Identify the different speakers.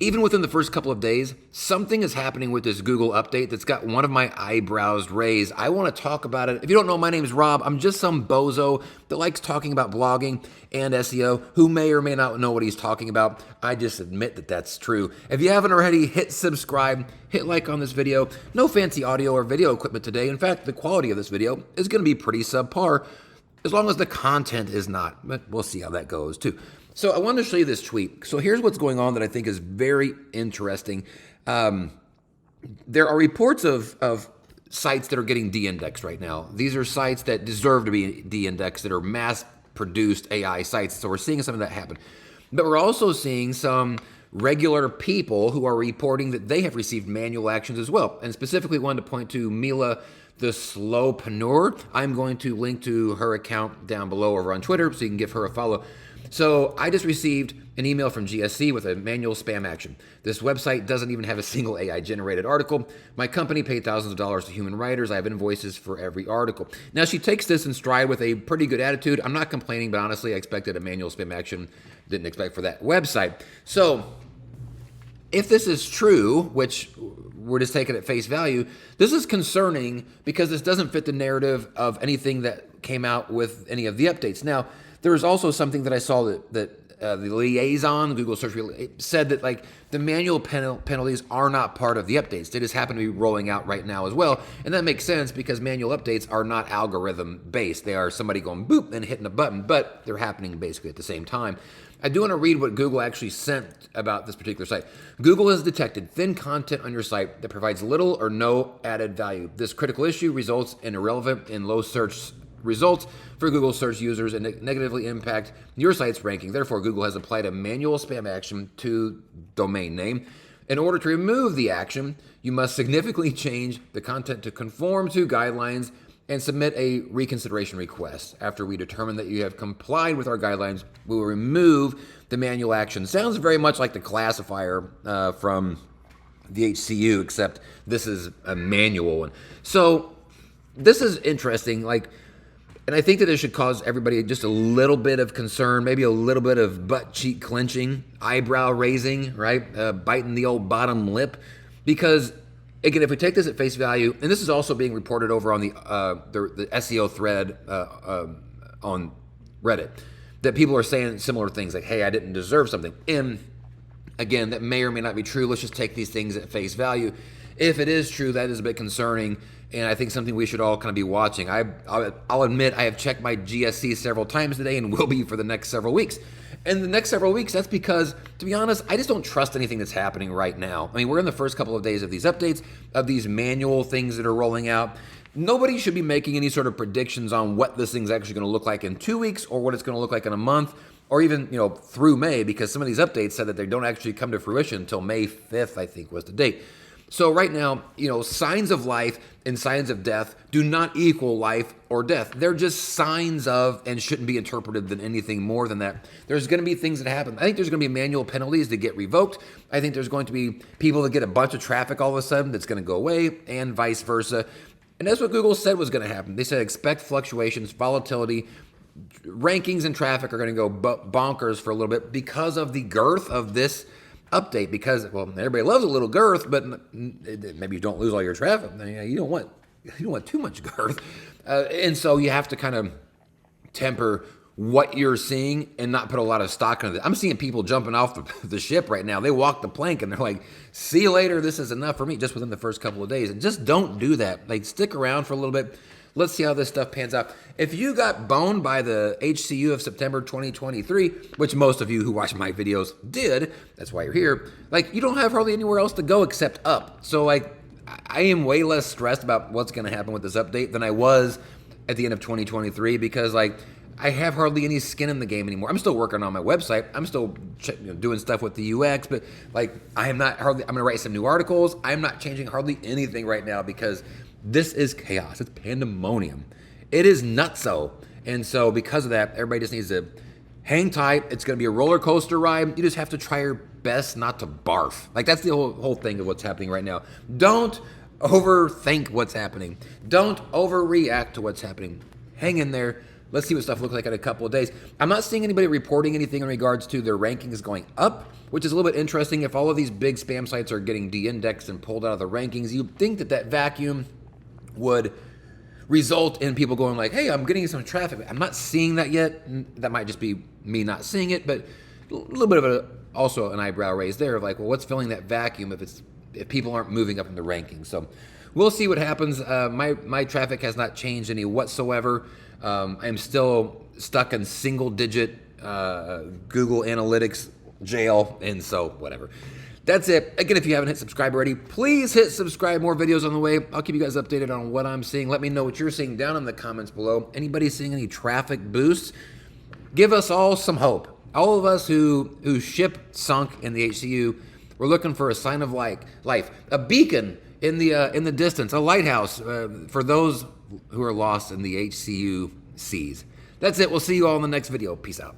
Speaker 1: even within the first couple of days, something is happening with this Google update that's got one of my eyebrows raised. I want to talk about it. If you don't know, my name's Rob. I'm just some bozo that likes talking about blogging and SEO who may or may not know what he's talking about. I just admit that that's true. If you haven't already, hit subscribe, hit like on this video. No fancy audio or video equipment today. In fact, the quality of this video is going to be pretty subpar as long as the content is not. But we'll see how that goes too. So I wanted to show you this tweet. So here's what's going on that I think is very interesting. There are reports of sites that are getting de-indexed right now. These are sites that deserve to be de-indexed, that are mass-produced AI sites. So we're seeing some of that happen. But we're also seeing some regular people who are reporting that they have received manual actions as well. And specifically wanted to point to Mila, the slowpreneur. I'm going to link to her account down below over on Twitter so you can give her a follow. So I just received an email from GSC with a manual spam action. This website doesn't even have a single AI-generated article. My company paid thousands of dollars to human writers. I have invoices for every article. Now, she takes this in stride with a pretty good attitude. I'm not complaining, but honestly, I expected a manual spam action. Didn't expect for that website. So if this is true, which we're just taking at face value, this is concerning because this doesn't fit the narrative of anything that came out with any of the updates. Now, there was also something that I saw that the liaison, Google search, said that like the manual penalties are not part of the updates. They just happen to be rolling out right now as well. And that makes sense because manual updates are not algorithm based. They are somebody going boop and hitting a button, but they're happening basically at the same time. I do want to read what Google actually sent about this particular site. Google has detected thin content on your site that provides little or no added value. This critical issue results in irrelevant and low search results for Google search users and negatively impact your site's ranking. Therefore, Google has applied a manual spam action to domain name. In order to remove the action, you must significantly change the content to conform to guidelines and submit a reconsideration request. After we determine that you have complied with our guidelines, we will remove the manual action. Sounds very much like the classifier from the HCU, except this is a manual one. So this is interesting. And I think that it should cause everybody just a little bit of concern, maybe a little bit of butt cheek clenching, eyebrow raising, right? Biting the old bottom lip. Because, again, if we take this at face value, and this is also being reported over on the SEO thread on Reddit, that people are saying similar things like, hey, I didn't deserve something. And, again, that may or may not be true. Let's just take these things at face value. If it is true, that is a bit concerning, and I think something we should all kind of be watching. I'll admit I have checked my GSC several times today and will be for the next several weeks. And the next several weeks, that's because, to be honest, I just don't trust anything that's happening right now. I mean, we're in the first couple of days of these updates, of these manual things that are rolling out. Nobody should be making any sort of predictions on what this thing's actually going to look like in 2 weeks or what it's going to look like in a month or even, through May, because some of these updates said that they don't actually come to fruition until May 5th, I think was the date. So right now, signs of life and signs of death do not equal life or death. They're just signs of and shouldn't be interpreted than anything more than that. There's going to be things that happen. I think there's going to be manual penalties that get revoked. I think there's going to be people that get a bunch of traffic all of a sudden that's going to go away and vice versa. And that's what Google said was going to happen. They said expect fluctuations, volatility, rankings and traffic are going to go bonkers for a little bit because of the girth of this update, because everybody loves a little girth, but maybe you don't lose all your traffic. You don't want too much girth, and so you have to kind of temper what you're seeing and not put a lot of stock into it. I'm seeing people jumping off the ship right now. They walk the plank and they're like, "See you later. This is enough for me." Just within the first couple of days, and just don't do that. Stick around for a little bit. Let's see how this stuff pans out. If you got boned by the HCU of September 2023, which most of you who watch my videos did, that's why you're here, you don't have hardly anywhere else to go except up. So, I am way less stressed about what's going to happen with this update than I was at the end of 2023 because, I have hardly any skin in the game anymore. I'm still working on my website. I'm still doing stuff with the UX, but, I am not hardly, I'm going to write some new articles. I'm not changing hardly anything right now because this is chaos. It's pandemonium. It is nutso. And so because of that, everybody just needs to hang tight. It's going to be a roller coaster ride. You just have to try your best not to barf. That's the whole thing of what's happening right now. Don't overthink what's happening. Don't overreact to what's happening. Hang in there. Let's see what stuff looks like in a couple of days. I'm not seeing anybody reporting anything in regards to their rankings going up, which is a little bit interesting. If all of these big spam sites are getting de-indexed and pulled out of the rankings, you'd think that that vacuum would result in people going like, hey, I'm getting some traffic. I'm not seeing that yet. That might just be me not seeing it, but a little bit of also an eyebrow raise there of like, well, what's filling that vacuum if people aren't moving up in the rankings? So we'll see what happens. My traffic has not changed any whatsoever. I'm still stuck in single-digit Google Analytics jail, and so whatever. That's it. Again, if you haven't hit subscribe already, please hit subscribe. More videos on the way. I'll keep you guys updated on what I'm seeing. Let me know what you're seeing down in the comments below. Anybody seeing any traffic boosts? Give us all some hope. All of us who ship sunk in the HCU, we're looking for a sign of life, a beacon in the distance, a lighthouse for those who are lost in the HCU seas. That's it. We'll see you all in the next video. Peace out.